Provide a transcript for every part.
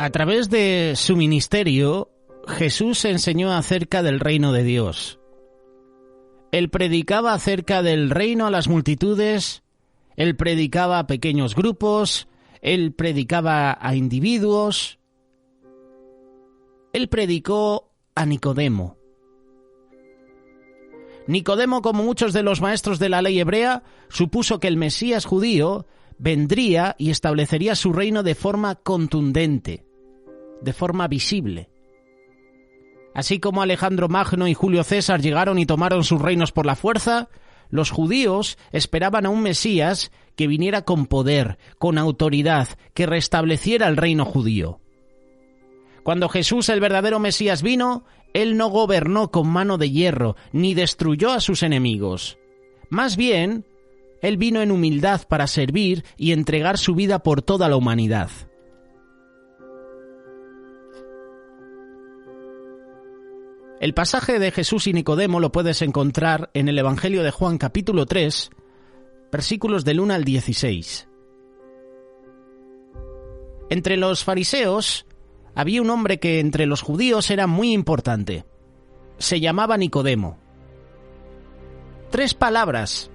A través de su ministerio, Jesús enseñó acerca del reino de Dios. Él predicaba acerca del reino a las multitudes, él predicaba a pequeños grupos, él predicaba a individuos, él predicó a Nicodemo. Nicodemo, como muchos de los maestros de la ley hebrea, supuso que el Mesías judío vendría y establecería su reino de forma contundente, de forma visible. Así como Alejandro Magno y Julio César llegaron y tomaron sus reinos por la fuerza, los judíos esperaban a un Mesías que viniera con poder, con autoridad, que restableciera el reino judío. Cuando Jesús, el verdadero Mesías, vino, él no gobernó con mano de hierro, ni destruyó a sus enemigos. Más bien, él vino en humildad para servir y entregar su vida por toda la humanidad. El pasaje de Jesús y Nicodemo lo puedes encontrar en el Evangelio de Juan capítulo 3, versículos del 1 al 16. Entre los fariseos había un hombre que entre los judíos era muy importante. Se llamaba Nicodemo. 3 palabras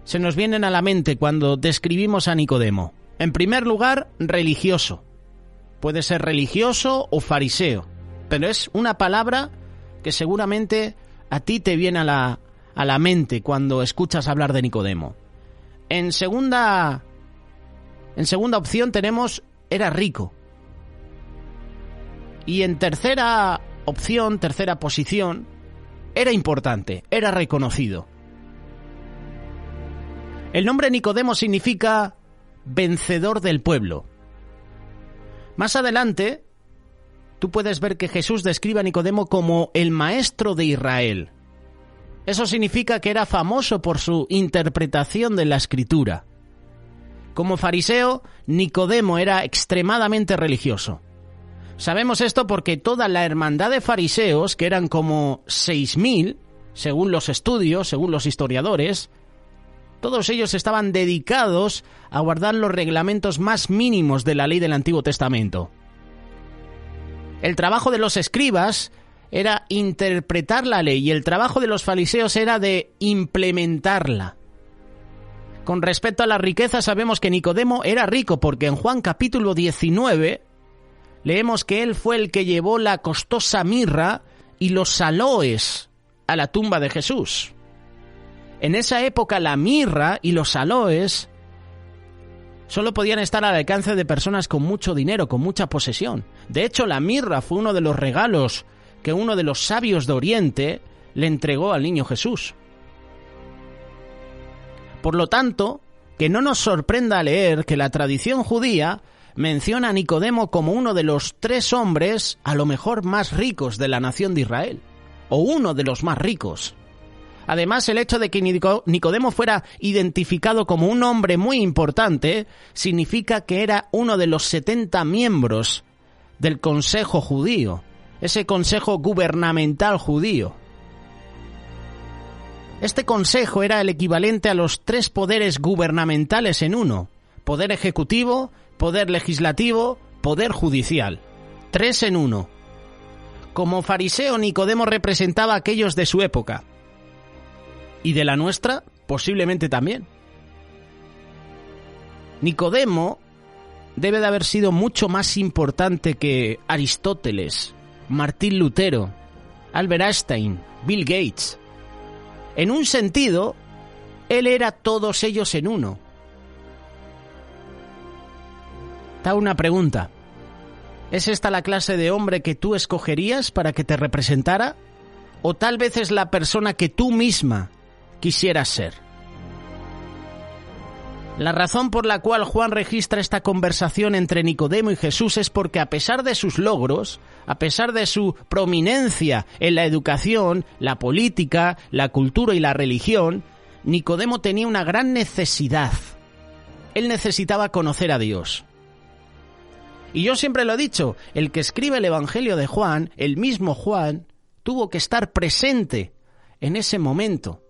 se nos vienen a la mente cuando describimos a Nicodemo. En primer lugar, religioso. Puede ser religioso o fariseo, pero es una palabra que seguramente a ti te viene a la mente cuando escuchas hablar de Nicodemo. En segunda opción tenemos, era rico. Y en tercera opción, tercera posición, era importante, era reconocido. El nombre Nicodemo significa vencedor del pueblo. Más adelante, tú puedes ver que Jesús describe a Nicodemo como el maestro de Israel. Eso significa que era famoso por su interpretación de la Escritura. Como fariseo, Nicodemo era extremadamente religioso. Sabemos esto porque toda la hermandad de fariseos, que eran como 6.000, según los estudios, según los historiadores, todos ellos estaban dedicados a guardar los reglamentos más mínimos de la ley del Antiguo Testamento. El trabajo de los escribas era interpretar la ley y el trabajo de los fariseos era de implementarla. Con respecto a la riqueza, sabemos que Nicodemo era rico porque en Juan capítulo 19 leemos que él fue el que llevó la costosa mirra y los aloes a la tumba de Jesús. En esa época la mirra y los aloes solo podían estar al alcance de personas con mucho dinero, con mucha posesión. De hecho, la mirra fue uno de los regalos que uno de los sabios de Oriente le entregó al niño Jesús. Por lo tanto, que no nos sorprenda leer que la tradición judía menciona a Nicodemo como uno de los 3 hombres a lo mejor más ricos de la nación de Israel, o uno de los más ricos. Además, el hecho de que Nicodemo fuera identificado como un hombre muy importante significa que era uno de los 70 miembros del Consejo Judío, ese Consejo Gubernamental Judío. Este consejo era el equivalente a los 3 poderes gubernamentales en uno: poder ejecutivo, poder legislativo, poder judicial. 3 en uno. Como fariseo, Nicodemo representaba a aquellos de su época. Y de la nuestra, posiblemente también. Nicodemo debe de haber sido mucho más importante que Aristóteles, Martín Lutero, Albert Einstein, Bill Gates. En un sentido, él era todos ellos en uno. Te hago una pregunta. ¿Es esta la clase de hombre que tú escogerías para que te representara? ¿O tal vez es la persona que tú misma quisieras ser? La razón por la cual Juan registra esta conversación entre Nicodemo y Jesús es porque a pesar de sus logros, a pesar de su prominencia en la educación, la política, la cultura y la religión, Nicodemo tenía una gran necesidad. Él necesitaba conocer a Dios. Y yo siempre lo he dicho, el que escribe el Evangelio de Juan, el mismo Juan, tuvo que estar presente en ese momento.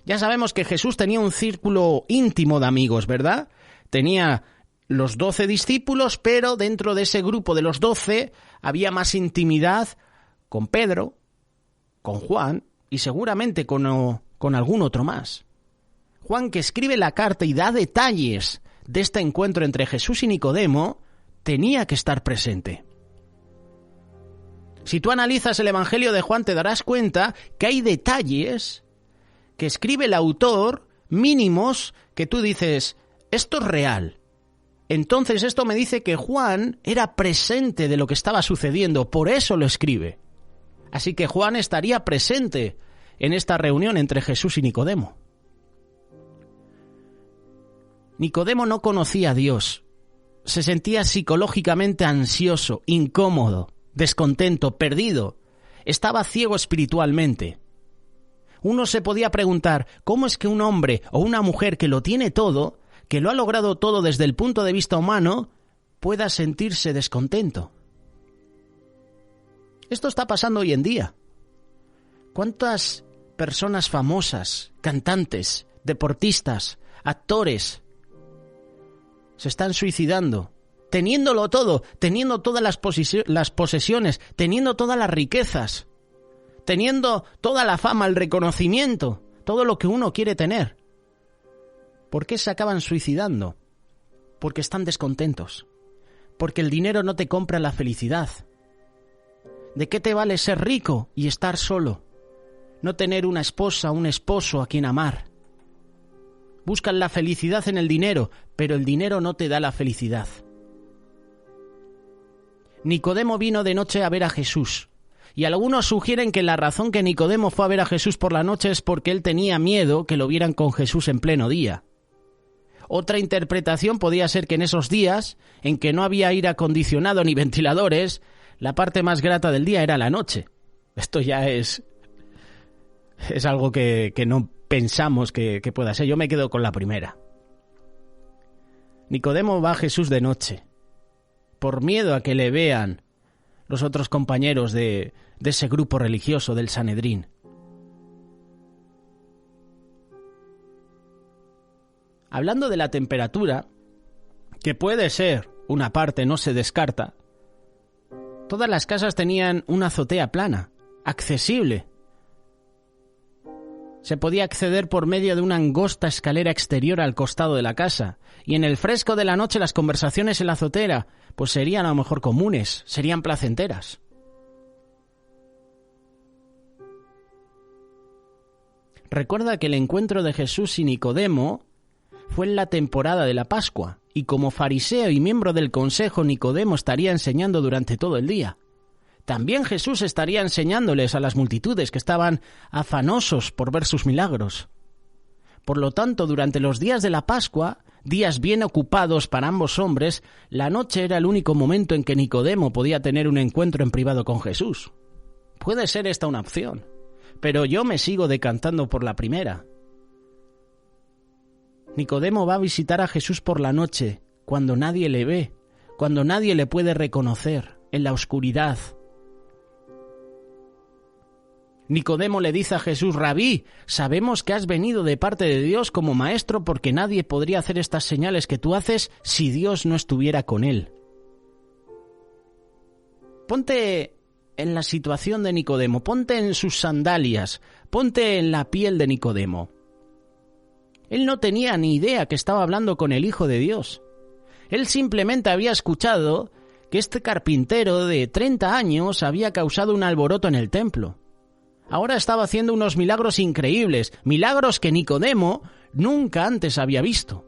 Ya sabemos que Jesús tenía un círculo íntimo de amigos, ¿verdad? Tenía los 12 discípulos, pero dentro de ese grupo de los 12 había más intimidad con Pedro, con Juan y seguramente con algún otro más. Juan, que escribe la carta y da detalles de este encuentro entre Jesús y Nicodemo, tenía que estar presente. Si tú analizas el Evangelio de Juan, te darás cuenta que hay detalles que escribe el autor mínimos que tú dices, esto es real. Entonces esto me dice que Juan era presente de lo que estaba sucediendo, por eso lo escribe. Así que Juan estaría presente en esta reunión entre Jesús y Nicodemo. Nicodemo no conocía a Dios. Se sentía psicológicamente ansioso, incómodo, descontento, perdido. Estaba ciego espiritualmente. Uno se podía preguntar, ¿cómo es que un hombre o una mujer que lo tiene todo, que lo ha logrado todo desde el punto de vista humano, pueda sentirse descontento? Esto está pasando hoy en día. ¿Cuántas personas famosas, cantantes, deportistas, actores, se están suicidando, teniéndolo todo, teniendo todas las posesiones, teniendo todas las riquezas, teniendo toda la fama, el reconocimiento, todo lo que uno quiere tener? ¿Por qué se acaban suicidando? Porque están descontentos, porque el dinero no te compra la felicidad. ¿De qué te vale ser rico y estar solo? No tener una esposa, un esposo a quien amar. Buscan la felicidad en el dinero, pero el dinero no te da la felicidad. Nicodemo vino de noche a ver a Jesús, y algunos sugieren que la razón que Nicodemo fue a ver a Jesús por la noche es porque él tenía miedo que lo vieran con Jesús en pleno día. Otra interpretación podía ser que en esos días, en que no había aire acondicionado ni ventiladores, la parte más grata del día era la noche. Esto ya es algo que no pensamos que pueda ser. Yo me quedo con la primera. Nicodemo va a Jesús de noche, por miedo a que le vean los otros compañeros de ese grupo religioso del Sanedrín. Hablando de la temperatura, que puede ser una parte, no se descarta, todas las casas tenían una azotea plana, accesible. Se podía acceder por medio de una angosta escalera exterior al costado de la casa, y en el fresco de la noche las conversaciones en la azotea pues serían a lo mejor comunes, serían placenteras. Recuerda que el encuentro de Jesús y Nicodemo fue en la temporada de la Pascua, y como fariseo y miembro del consejo, Nicodemo estaría enseñando durante todo el día. También Jesús estaría enseñándoles a las multitudes que estaban afanosos por ver sus milagros. Por lo tanto, durante los días de la Pascua, días bien ocupados para ambos hombres, la noche era el único momento en que Nicodemo podía tener un encuentro en privado con Jesús. Puede ser esta una opción, pero yo me sigo decantando por la primera. Nicodemo va a visitar a Jesús por la noche, cuando nadie le ve, cuando nadie le puede reconocer, en la oscuridad. Nicodemo le dice a Jesús: Rabí, sabemos que has venido de parte de Dios como maestro, porque nadie podría hacer estas señales que tú haces si Dios no estuviera con él. Ponte en la situación de Nicodemo, ponte en sus sandalias, ponte en la piel de Nicodemo. Él no tenía ni idea que estaba hablando con el Hijo de Dios. Él simplemente había escuchado que este carpintero de 30 años había causado un alboroto en el templo. Ahora estaba haciendo unos milagros increíbles, milagros que Nicodemo nunca antes había visto.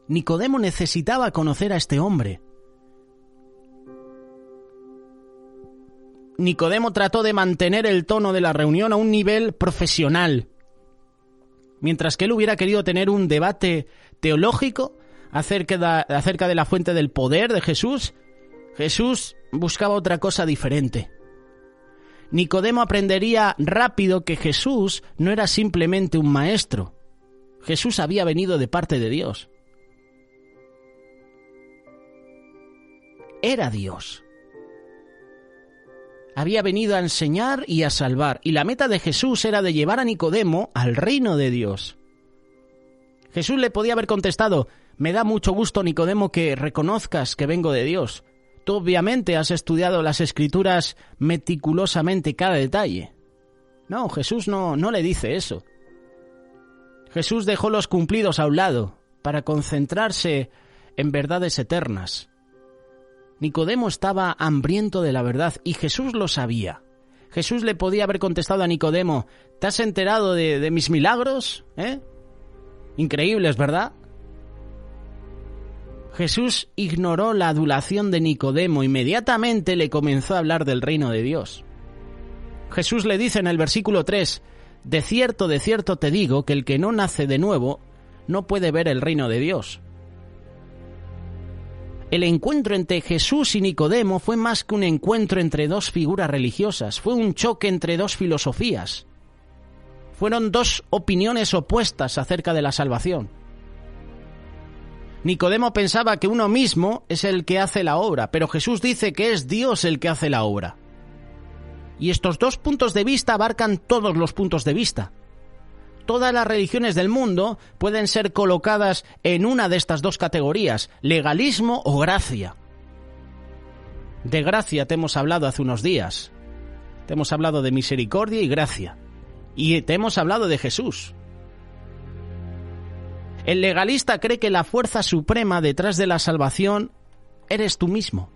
Nicodemo necesitaba conocer a este hombre. Nicodemo trató de mantener el tono de la reunión a un nivel profesional, mientras que él hubiera querido tener un debate teológico acerca de la fuente del poder de Jesús. Jesús buscaba otra cosa diferente. Nicodemo aprendería rápido que Jesús no era simplemente un maestro. Jesús había venido de parte de Dios. Era Dios. Había venido a enseñar y a salvar, y la meta de Jesús era de llevar a Nicodemo al reino de Dios. Jesús le podía haber contestado: me da mucho gusto, Nicodemo, que reconozcas que vengo de Dios. Tú obviamente has estudiado las Escrituras meticulosamente cada detalle. No, Jesús no le dice eso. Jesús dejó los cumplidos a un lado para concentrarse en verdades eternas. Nicodemo estaba hambriento de la verdad y Jesús lo sabía. Jesús le podía haber contestado a Nicodemo: ¿te has enterado de mis milagros? Increíbles, ¿verdad? Jesús ignoró la adulación de Nicodemo. Inmediatamente le comenzó a hablar del reino de Dios. Jesús le dice en el versículo 3: de cierto te digo que el que no nace de nuevo no puede ver el reino de Dios. El encuentro entre Jesús y Nicodemo fue más que un encuentro entre dos figuras religiosas, fue un choque entre dos filosofías. Fueron dos opiniones opuestas acerca de la salvación. Nicodemo pensaba que uno mismo es el que hace la obra, pero Jesús dice que es Dios el que hace la obra. Y estos dos puntos de vista abarcan todos los puntos de vista. Todas las religiones del mundo pueden ser colocadas en una de estas dos categorías: legalismo o gracia. De gracia te hemos hablado hace unos días. Te hemos hablado de misericordia y gracia. Y te hemos hablado de Jesús. El legalista cree que la fuerza suprema detrás de la salvación eres tú mismo.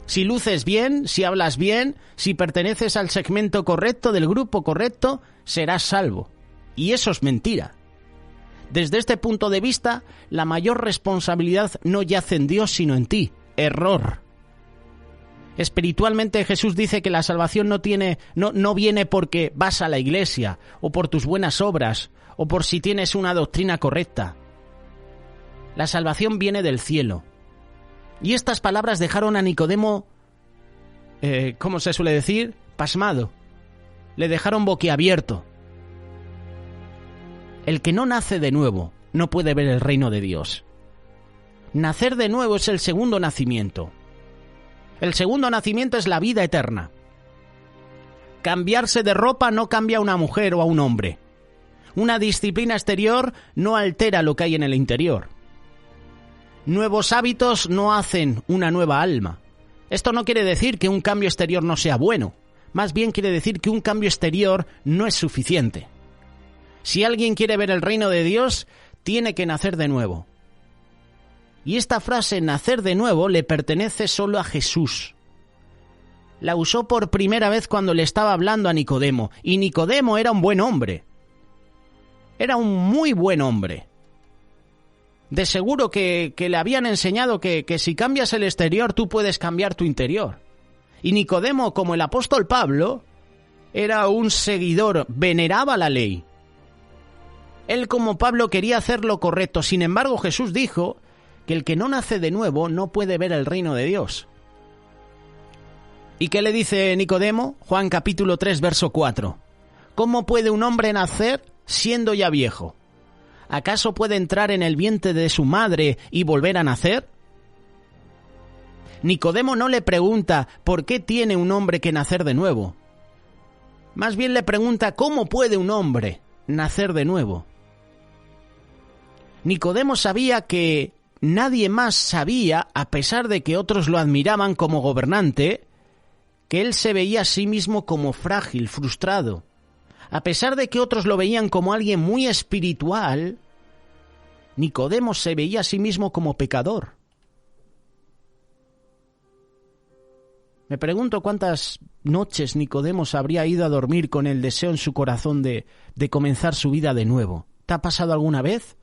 Si luces bien, si hablas bien, si perteneces al segmento correcto, del grupo correcto, serás salvo. Y eso es mentira. Desde este punto de vista, la mayor responsabilidad no yace en Dios, sino en ti. Error. Espiritualmente Jesús dice que la salvación no viene porque vas a la iglesia, o por tus buenas obras, o por si tienes una doctrina correcta. La salvación viene del cielo. Y estas palabras dejaron a Nicodemo, ¿cómo se suele decir? Pasmado. Le dejaron boquiabierto. El que no nace de nuevo no puede ver el reino de Dios. Nacer de nuevo es el segundo nacimiento. El segundo nacimiento es la vida eterna. Cambiarse de ropa no cambia a una mujer o a un hombre. Una disciplina exterior no altera lo que hay en el interior. Nuevos hábitos no hacen una nueva alma. Esto no quiere decir que un cambio exterior no sea bueno. Más bien quiere decir que un cambio exterior no es suficiente. Si alguien quiere ver el reino de Dios, tiene que nacer de nuevo. Y esta frase, nacer de nuevo, le pertenece solo a Jesús. La usó por primera vez cuando le estaba hablando a Nicodemo. Y Nicodemo era un buen hombre. Era un muy buen hombre. De seguro que le habían enseñado que si cambias el exterior, tú puedes cambiar tu interior. Y Nicodemo, como el apóstol Pablo, era un seguidor, veneraba la ley. Él, como Pablo, quería hacer lo correcto. Sin embargo, Jesús dijo que el que no nace de nuevo no puede ver el reino de Dios. ¿Y qué le dice Nicodemo? Juan capítulo 3, verso 4. ¿Cómo puede un hombre nacer siendo ya viejo? ¿Acaso puede entrar en el vientre de su madre y volver a nacer? Nicodemo no le pregunta por qué tiene un hombre que nacer de nuevo. Más bien le pregunta cómo puede un hombre nacer de nuevo. Nicodemo sabía que nadie más sabía, a pesar de que otros lo admiraban como gobernante, que él se veía a sí mismo como frágil, frustrado. A pesar de que otros lo veían como alguien muy espiritual, Nicodemo se veía a sí mismo como pecador. Me pregunto cuántas noches Nicodemo se habría ido a dormir con el deseo en su corazón de comenzar su vida de nuevo. ¿Te ha pasado alguna vez?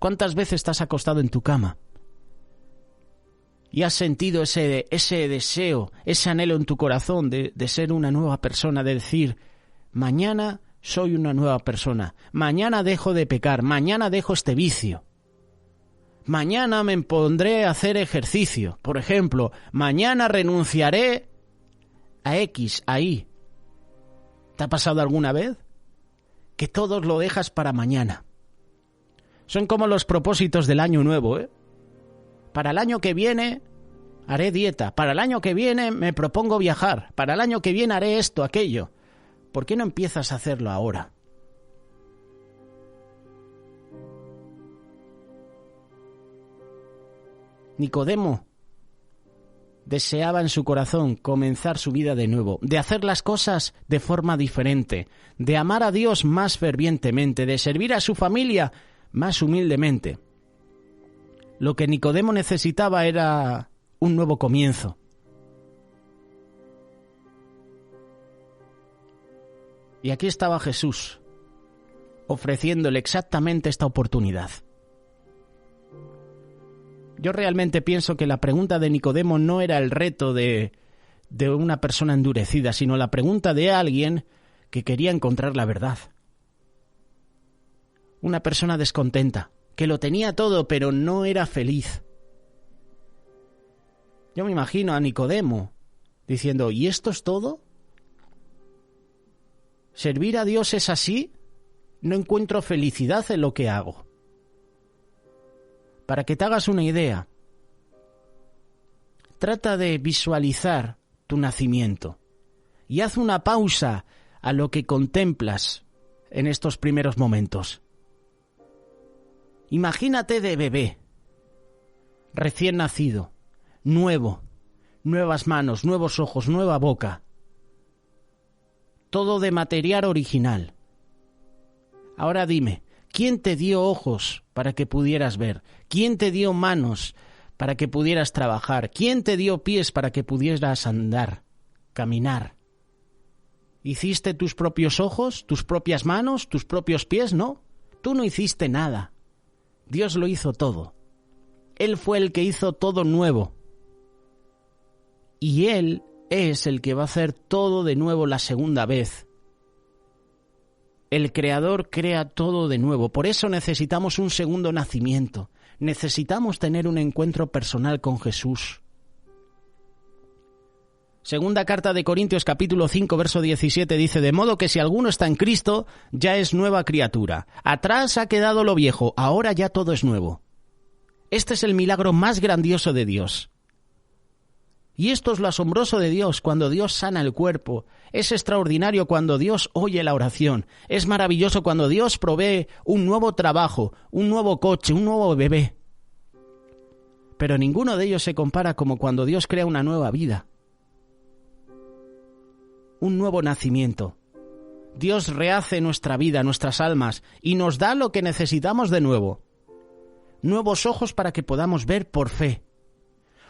¿Cuántas veces te has acostado en tu cama y has sentido ese deseo, ese anhelo en tu corazón de ser una nueva persona, de decir, mañana soy una nueva persona, mañana dejo de pecar, mañana dejo este vicio, mañana me pondré a hacer ejercicio, por ejemplo, mañana renunciaré a X, a Y? ¿Te ha pasado alguna vez? Que todo lo dejas para mañana. Son como los propósitos del año nuevo, ¿eh? Para el año que viene haré dieta, para el año que viene me propongo viajar, para el año que viene haré esto, aquello. ¿Por qué no empiezas a hacerlo ahora? Nicodemo deseaba en su corazón comenzar su vida de nuevo, de hacer las cosas de forma diferente, de amar a Dios más fervientemente, de servir a su familia más humildemente. Lo que Nicodemo necesitaba era un nuevo comienzo. Y aquí estaba Jesús, ofreciéndole exactamente esta oportunidad. Yo realmente pienso que la pregunta de Nicodemo no era el reto de una persona endurecida, sino la pregunta de alguien que quería encontrar la verdad. Una persona descontenta, que lo tenía todo, pero no era feliz. Yo me imagino a Nicodemo diciendo, ¿y esto es todo? ¿Servir a Dios es así? No encuentro felicidad en lo que hago. Para que te hagas una idea, trata de visualizar tu nacimiento y haz una pausa a lo que contemplas en estos primeros momentos. Imagínate de bebé, recién nacido, nuevo, nuevas manos, nuevos ojos, nueva boca, todo de material original. Ahora dime, ¿quién te dio ojos para que pudieras ver? ¿Quién te dio manos para que pudieras trabajar? ¿Quién te dio pies para que pudieras andar, caminar? ¿Hiciste tus propios ojos, tus propias manos, tus propios pies? No, tú no hiciste nada. Dios lo hizo todo. Él fue el que hizo todo nuevo. Y Él es el que va a hacer todo de nuevo la segunda vez. El Creador crea todo de nuevo. Por eso necesitamos un segundo nacimiento. Necesitamos tener un encuentro personal con Jesús. Segunda carta de Corintios capítulo 5 verso 17 dice, de modo que si alguno está en Cristo, ya es nueva criatura. Atrás ha quedado lo viejo, ahora ya todo es nuevo. Este es el milagro más grandioso de Dios. Y esto es lo asombroso de Dios cuando Dios sana el cuerpo. Es extraordinario cuando Dios oye la oración. Es maravilloso cuando Dios provee un nuevo trabajo, un nuevo coche, un nuevo bebé. Pero ninguno de ellos se compara como cuando Dios crea una nueva vida. Un nuevo nacimiento. Dios rehace nuestra vida, nuestras almas, y nos da lo que necesitamos de nuevo. Nuevos ojos para que podamos ver por fe.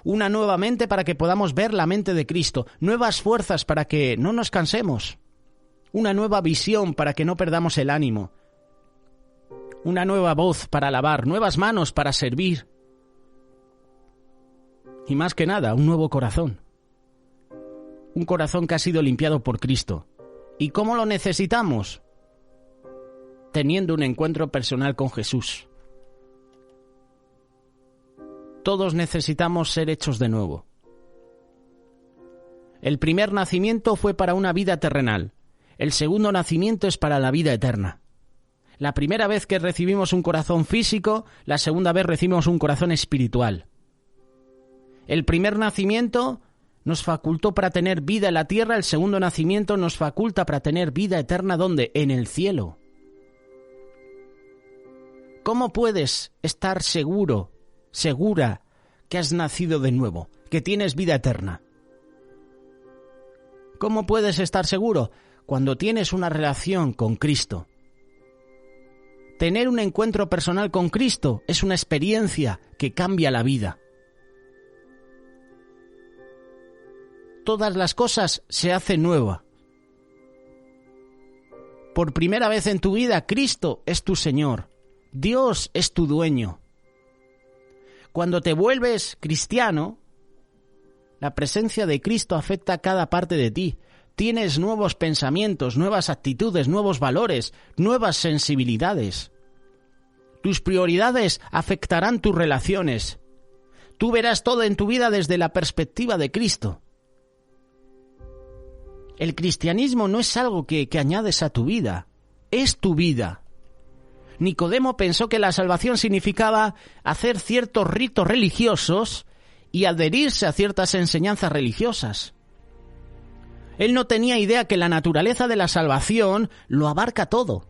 Una nueva mente para que podamos ver la mente de Cristo. Nuevas fuerzas para que no nos cansemos. Una nueva visión para que no perdamos el ánimo. Una nueva voz para alabar. Nuevas manos para servir. Y más que nada, un nuevo corazón. Un corazón que ha sido limpiado por Cristo. ¿Y cómo lo necesitamos? Teniendo un encuentro personal con Jesús. Todos necesitamos ser hechos de nuevo. El primer nacimiento fue para una vida terrenal. El segundo nacimiento es para la vida eterna. La primera vez que recibimos un corazón físico, la segunda vez recibimos un corazón espiritual. El primer nacimiento nos facultó para tener vida en la tierra, el segundo nacimiento nos faculta para tener vida eterna, ¿dónde? En el cielo. ¿Cómo puedes estar segura que has nacido de nuevo, que tienes vida eterna? ¿Cómo puedes estar seguro? Cuando tienes una relación con Cristo. Tener un encuentro personal con Cristo es una experiencia que cambia la vida. Todas las cosas se hacen nuevas. Por primera vez en tu vida, Cristo es tu Señor. Dios es tu dueño. Cuando te vuelves cristiano, la presencia de Cristo afecta a cada parte de ti. Tienes nuevos pensamientos, nuevas actitudes, nuevos valores, nuevas sensibilidades. Tus prioridades afectarán tus relaciones. Tú verás todo en tu vida desde la perspectiva de Cristo. El cristianismo no es algo que añades a tu vida, es tu vida. Nicodemo pensó que la salvación significaba hacer ciertos ritos religiosos y adherirse a ciertas enseñanzas religiosas. Él no tenía idea que la naturaleza de la salvación lo abarca todo.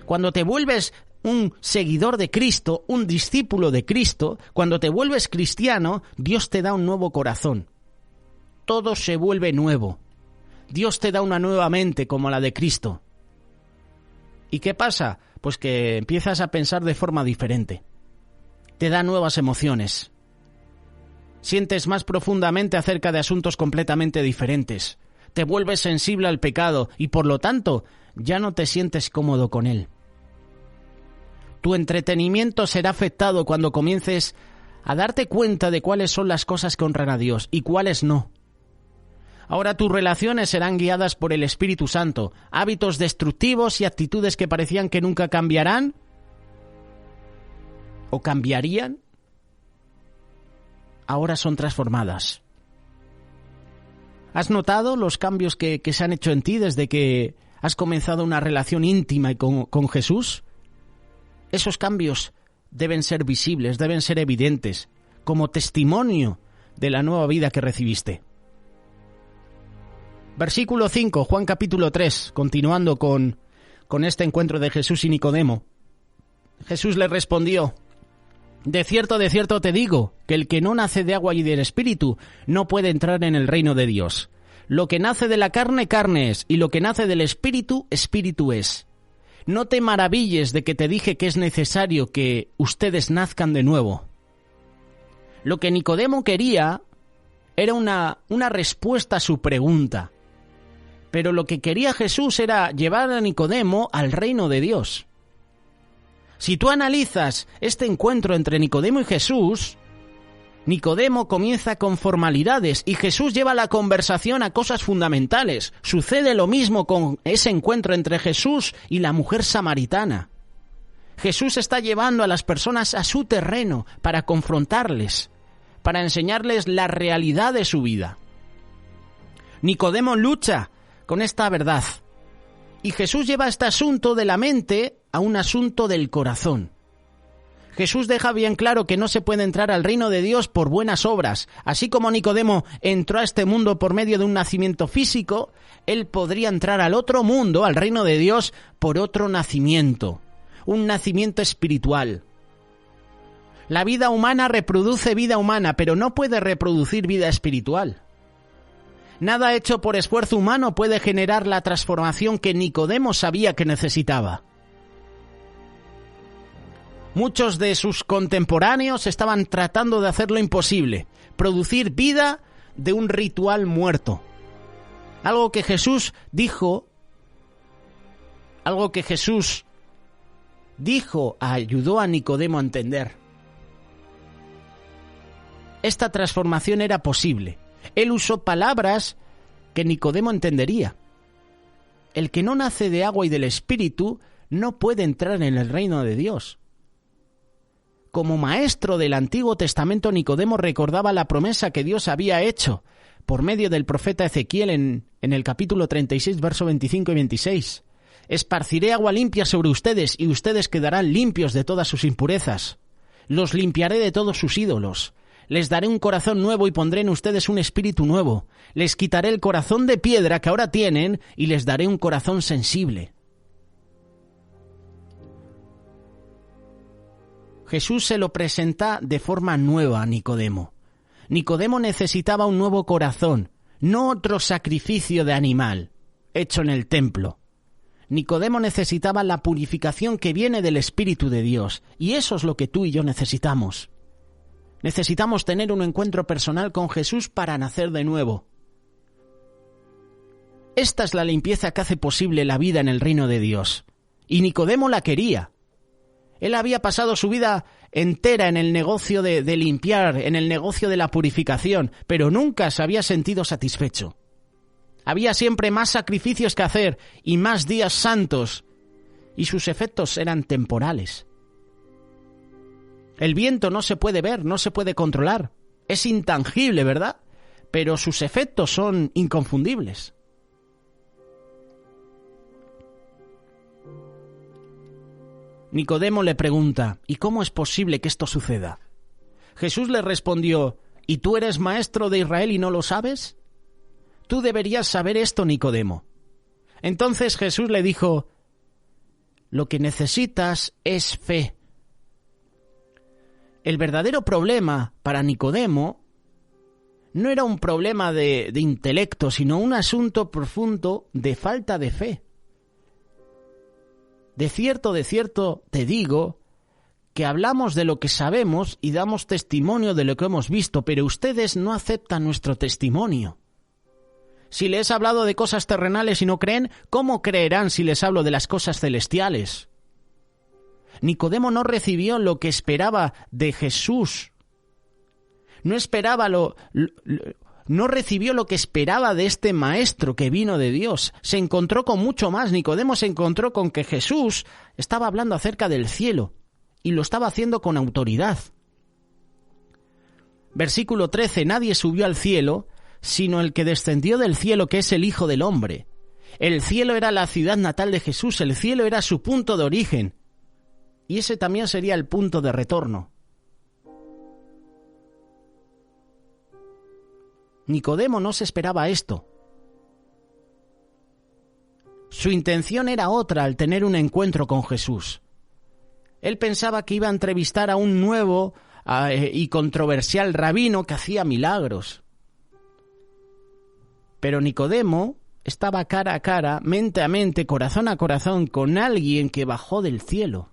Cuando te vuelves un seguidor de Cristo, un discípulo de Cristo, cuando te vuelves cristiano, Dios te da un nuevo corazón. Todo se vuelve nuevo. Dios te da una nueva mente como la de Cristo. ¿Y qué pasa? Pues que empiezas a pensar de forma diferente. Te da nuevas emociones. Sientes más profundamente acerca de asuntos completamente diferentes. Te vuelves sensible al pecado y por lo tanto ya no te sientes cómodo con él. Tu entretenimiento será afectado cuando comiences a darte cuenta de cuáles son las cosas que honran a Dios y cuáles no. Ahora tus relaciones serán guiadas por el Espíritu Santo. Hábitos destructivos y actitudes que parecían que nunca cambiarán o cambiarían, ahora son transformadas. ¿Has notado los cambios que se han hecho en ti desde que has comenzado una relación íntima con Jesús? Esos cambios deben ser visibles, deben ser evidentes, como testimonio de la nueva vida que recibiste. Versículo 5, Juan capítulo 3, continuando con este encuentro de Jesús y Nicodemo. Jesús le respondió: de cierto te digo, que el que no nace de agua y del Espíritu no puede entrar en el reino de Dios. Lo que nace de la carne, carne es, y lo que nace del Espíritu, Espíritu es. No te maravilles de que te dije que es necesario que ustedes nazcan de nuevo. Lo que Nicodemo quería era una respuesta a su pregunta. Pero lo que quería Jesús era llevar a Nicodemo al reino de Dios. Si tú analizas este encuentro entre Nicodemo y Jesús, Nicodemo comienza con formalidades y Jesús lleva la conversación a cosas fundamentales. Sucede lo mismo con ese encuentro entre Jesús y la mujer samaritana. Jesús está llevando a las personas a su terreno para confrontarles, para enseñarles la realidad de su vida. Nicodemo lucha con esta verdad y Jesús lleva este asunto de la mente a un asunto del corazón. Jesús deja bien claro que no se puede entrar al reino de Dios por buenas obras. Así como Nicodemo entró a este mundo por medio de un nacimiento físico, él podría entrar al otro mundo, al reino de Dios, por otro nacimiento, un nacimiento espiritual. La vida humana reproduce vida humana, pero no puede reproducir vida espiritual. Nada hecho por esfuerzo humano puede generar la transformación que Nicodemo sabía que necesitaba. Muchos de sus contemporáneos estaban tratando de hacer lo imposible, producir vida de un ritual muerto. Algo que Jesús dijo, ayudó a Nicodemo a entender. Esta transformación era posible. Él usó palabras que Nicodemo entendería. El que no nace de agua y del Espíritu no puede entrar en el reino de Dios. Como maestro del Antiguo Testamento, Nicodemo recordaba la promesa que Dios había hecho por medio del profeta Ezequiel en el capítulo 36, verso 25 y 26. Esparciré agua limpia sobre ustedes y ustedes quedarán limpios de todas sus impurezas. Los limpiaré de todos sus ídolos. Les daré un corazón nuevo y pondré en ustedes un espíritu nuevo. Les quitaré el corazón de piedra que ahora tienen y les daré un corazón sensible. Jesús se lo presenta de forma nueva a Nicodemo. Nicodemo necesitaba un nuevo corazón, no otro sacrificio de animal, hecho en el templo. Nicodemo necesitaba la purificación que viene del Espíritu de Dios, y eso es lo que tú y yo necesitamos. Necesitamos tener un encuentro personal con Jesús para nacer de nuevo. Esta es la limpieza que hace posible la vida en el reino de Dios. Y Nicodemo la quería. Él había pasado su vida entera en el negocio de limpiar, en el negocio de la purificación, pero nunca se había sentido satisfecho. Había siempre más sacrificios que hacer y más días santos, y sus efectos eran temporales. El viento no se puede ver, no se puede controlar. Es intangible, ¿verdad? Pero sus efectos son inconfundibles. Nicodemo le pregunta: ¿y cómo es posible que esto suceda? Jesús le respondió: ¿y tú eres maestro de Israel y no lo sabes? Tú deberías saber esto, Nicodemo. Entonces Jesús le dijo: lo que necesitas es fe. El verdadero problema para Nicodemo no era un problema de intelecto, sino un asunto profundo de falta de fe. De cierto te digo que hablamos de lo que sabemos y damos testimonio de lo que hemos visto, pero ustedes no aceptan nuestro testimonio. Si les he hablado de cosas terrenales y no creen, ¿cómo creerán si les hablo de las cosas celestiales? Nicodemo no recibió lo que esperaba de Jesús. No recibió lo que esperaba de este maestro que vino de Dios. Se encontró con mucho más. Nicodemo se encontró con que Jesús estaba hablando acerca del cielo y lo estaba haciendo con autoridad. Versículo 13, nadie subió al cielo, sino el que descendió del cielo, que es el Hijo del Hombre. El cielo era la ciudad natal de Jesús, el cielo era su punto de origen. Y ese también sería el punto de retorno. Nicodemo no se esperaba esto. Su intención era otra al tener un encuentro con Jesús. Él pensaba que iba a entrevistar a un nuevo y controversial rabino que hacía milagros. Pero Nicodemo estaba cara a cara, mente a mente, corazón a corazón, con alguien que bajó del cielo.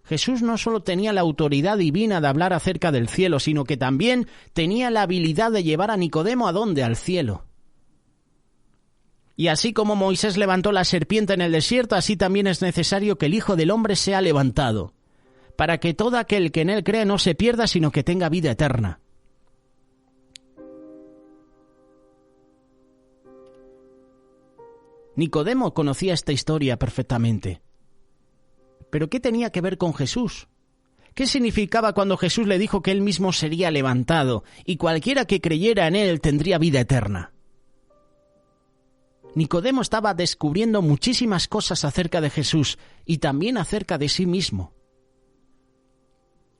Jesús no solo tenía la autoridad divina de hablar acerca del cielo, sino que también tenía la habilidad de llevar a Nicodemo ¿a dónde? Al cielo. Y así como Moisés levantó la serpiente en el desierto, así también es necesario que el Hijo del Hombre sea levantado, para que todo aquel que en él cree no se pierda, sino que tenga vida eterna. Nicodemo conocía esta historia perfectamente. ¿Pero qué tenía que ver con Jesús? ¿Qué significaba cuando Jesús le dijo que él mismo sería levantado y cualquiera que creyera en él tendría vida eterna? Nicodemo estaba descubriendo muchísimas cosas acerca de Jesús y también acerca de sí mismo.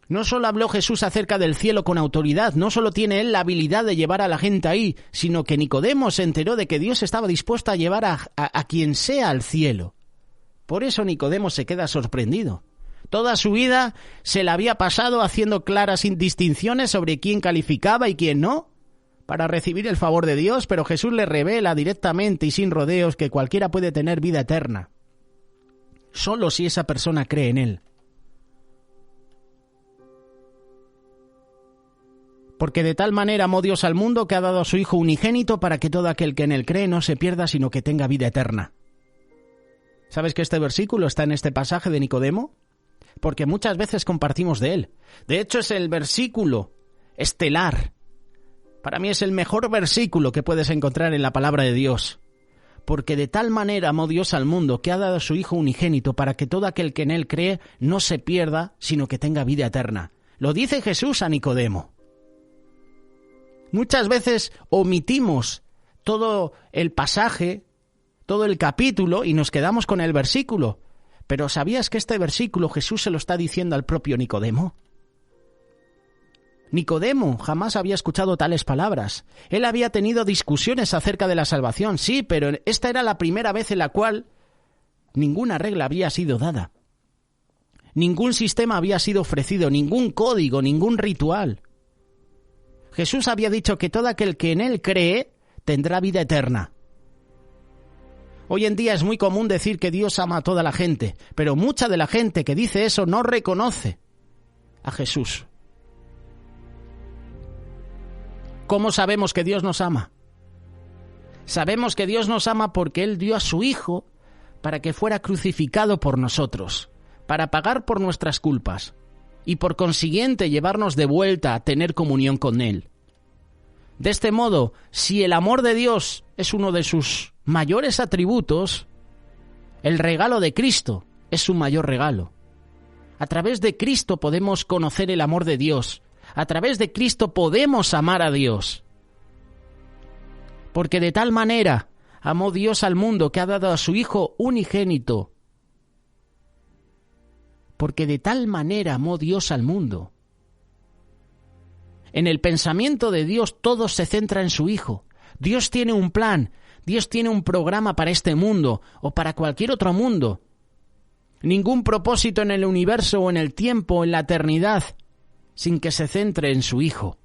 No solo habló Jesús acerca del cielo con autoridad, no solo tiene él la habilidad de llevar a la gente ahí, sino que Nicodemo se enteró de que Dios estaba dispuesto a llevar a quien sea al cielo. Por eso Nicodemo se queda sorprendido. Toda su vida se la había pasado haciendo claras distinciones sobre quién calificaba y quién no, para recibir el favor de Dios, pero Jesús le revela directamente y sin rodeos que cualquiera puede tener vida eterna, solo si esa persona cree en él. Porque de tal manera amó Dios al mundo que ha dado a su Hijo unigénito para que todo aquel que en él cree no se pierda, sino que tenga vida eterna. ¿Sabes que este versículo está en este pasaje de Nicodemo? Porque muchas veces compartimos de él. De hecho, es el versículo estelar. Para mí es el mejor versículo que puedes encontrar en la palabra de Dios. Porque de tal manera amó Dios al mundo que ha dado a su Hijo unigénito para que todo aquel que en él cree no se pierda, sino que tenga vida eterna. Lo dice Jesús a Nicodemo. Muchas veces omitimos todo el pasaje, todo el capítulo y nos quedamos con el versículo. Pero ¿sabías que este versículo Jesús se lo está diciendo al propio Nicodemo? Nicodemo jamás había escuchado tales palabras. Él había tenido discusiones acerca de la salvación, sí, pero esta era la primera vez en la cual ninguna regla había sido dada. Ningún sistema había sido ofrecido, ningún código, ningún ritual. Jesús había dicho que todo aquel que en él cree tendrá vida eterna. Hoy en día es muy común decir que Dios ama a toda la gente, pero mucha de la gente que dice eso no reconoce a Jesús. ¿Cómo sabemos que Dios nos ama? Sabemos que Dios nos ama porque Él dio a su Hijo para que fuera crucificado por nosotros, para pagar por nuestras culpas y por consiguiente llevarnos de vuelta a tener comunión con Él. De este modo, si el amor de Dios es uno de sus mayores atributos, el regalo de Cristo es su mayor regalo. A través de Cristo podemos conocer el amor de Dios. A través de Cristo podemos amar a Dios. Porque de tal manera amó Dios al mundo que ha dado a su Hijo unigénito. Porque de tal manera amó Dios al mundo. En el pensamiento de Dios todo se centra en su Hijo. Dios tiene un plan, Dios tiene un programa para este mundo o para cualquier otro mundo. ningún propósito en el universo o en el tiempo o en la eternidad sin que se centre en su Hijo.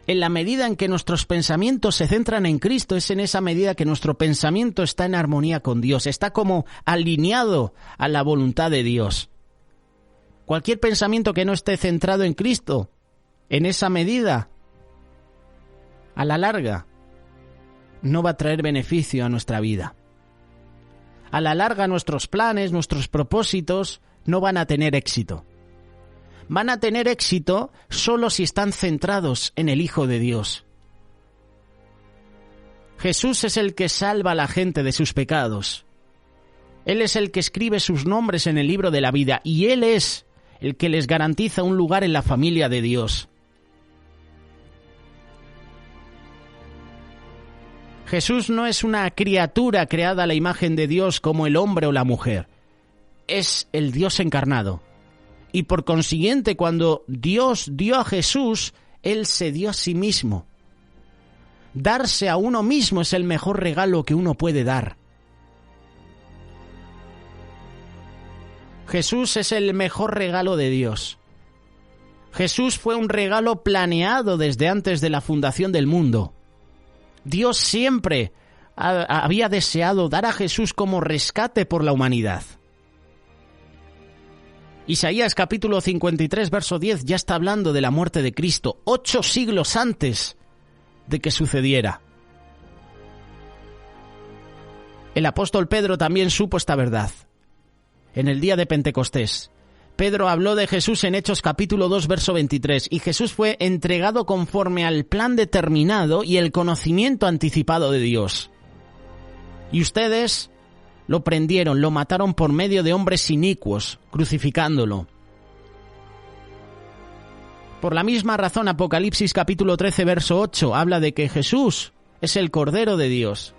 En la medida en que nuestros pensamientos se centran en Cristo, es en esa medida que nuestro pensamiento está en armonía con Dios, está como alineado a la voluntad de Dios. Cualquier pensamiento que no esté centrado en Cristo, en esa medida, a la larga, no va a traer beneficio a nuestra vida. A la larga, nuestros planes, nuestros propósitos no van a tener éxito. Van a tener éxito solo si están centrados en el Hijo de Dios. Jesús es el que salva a la gente de sus pecados. Él es el que escribe sus nombres en el libro de la vida y Él es el que les garantiza un lugar en la familia de Dios. Jesús no es una criatura creada a la imagen de Dios como el hombre o la mujer. Es el Dios encarnado. Y por consiguiente, cuando Dios dio a Jesús, Él se dio a sí mismo. Darse a uno mismo es el mejor regalo que uno puede dar. Jesús es el mejor regalo de Dios. Jesús fue un regalo planeado desde antes de la fundación del mundo. Dios siempre había deseado dar a Jesús como rescate por la humanidad. Isaías capítulo 53, verso 10 ya está hablando de la muerte de Cristo, 8 siglos antes de que sucediera. El apóstol Pedro también supo esta verdad. En el día de Pentecostés, Pedro habló de Jesús en Hechos capítulo 2, verso 23, y Jesús fue entregado conforme al plan determinado y el conocimiento anticipado de Dios. Y ustedes lo prendieron, lo mataron por medio de hombres inicuos, crucificándolo. Por la misma razón, Apocalipsis capítulo 13, verso 8, habla de que Jesús es el Cordero de Dios.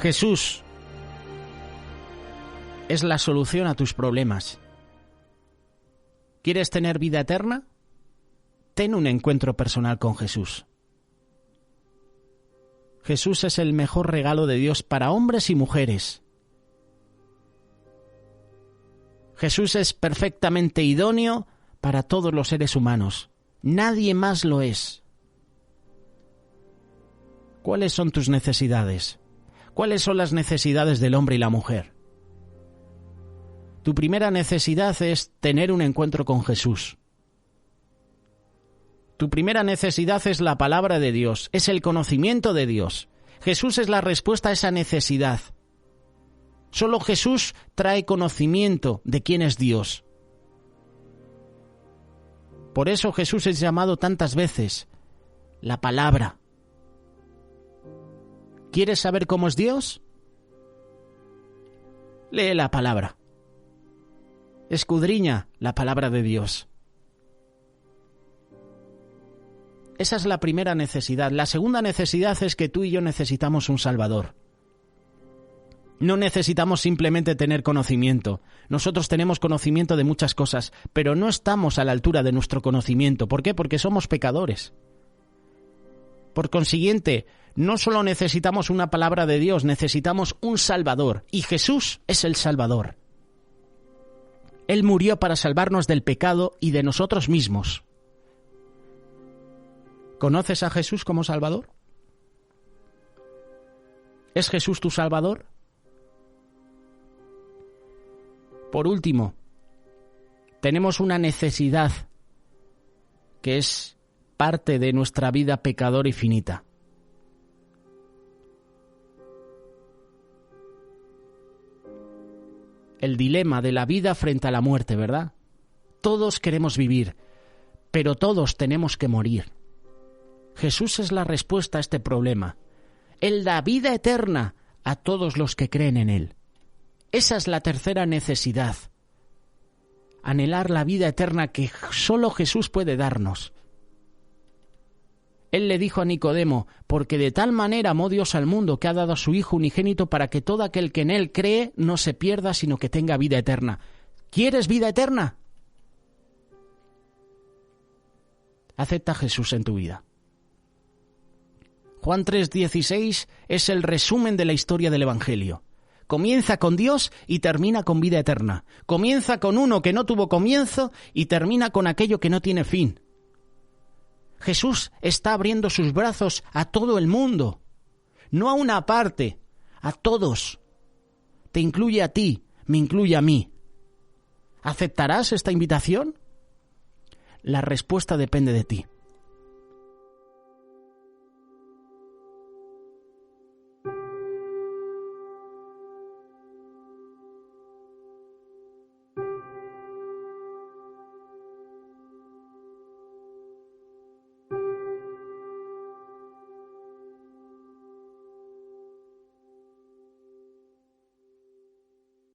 Jesús es la solución a tus problemas. ¿Quieres tener vida eterna? Ten un encuentro personal con Jesús. Jesús es el mejor regalo de Dios para hombres y mujeres. Jesús es perfectamente idóneo para todos los seres humanos. Nadie más lo es. ¿Cuáles son tus necesidades? ¿Cuáles son las necesidades del hombre y la mujer? Tu primera necesidad es tener un encuentro con Jesús. Tu primera necesidad es la palabra de Dios, es el conocimiento de Dios. Jesús es la respuesta a esa necesidad. Solo Jesús trae conocimiento de quién es Dios. Por eso Jesús es llamado tantas veces la palabra. ¿Quieres saber cómo es Dios? Lee la palabra. Escudriña la palabra de Dios. Esa es la primera necesidad. La segunda necesidad es que tú y yo necesitamos un Salvador. No necesitamos simplemente tener conocimiento. Nosotros tenemos conocimiento de muchas cosas, pero no estamos a la altura de nuestro conocimiento. ¿Por qué? Porque somos pecadores. Por consiguiente, no solo necesitamos una palabra de Dios, necesitamos un Salvador. Y Jesús es el Salvador. Él murió para salvarnos del pecado y de nosotros mismos. ¿Conoces a Jesús como Salvador? ¿Es Jesús tu Salvador? Por último, tenemos una necesidad que es parte de nuestra vida pecadora y finita. El dilema de la vida frente a la muerte, ¿verdad? Todos queremos vivir, pero todos tenemos que morir. Jesús es la respuesta a este problema. Él da vida eterna a todos los que creen en Él. Esa es la tercera necesidad. Anhelar la vida eterna que solo Jesús puede darnos. Él le dijo a Nicodemo, porque de tal manera amó Dios al mundo que ha dado a su Hijo unigénito para que todo aquel que en Él cree no se pierda, sino que tenga vida eterna. ¿Quieres vida eterna? Acepta a Jesús en tu vida. Juan 3:16 es el resumen de la historia del Evangelio. Comienza con Dios y termina con vida eterna. Comienza con uno que no tuvo comienzo y termina con aquello que no tiene fin. Jesús está abriendo sus brazos a todo el mundo, no a una parte, a todos. Te incluye a ti, me incluye a mí. ¿Aceptarás esta invitación? La respuesta depende de ti.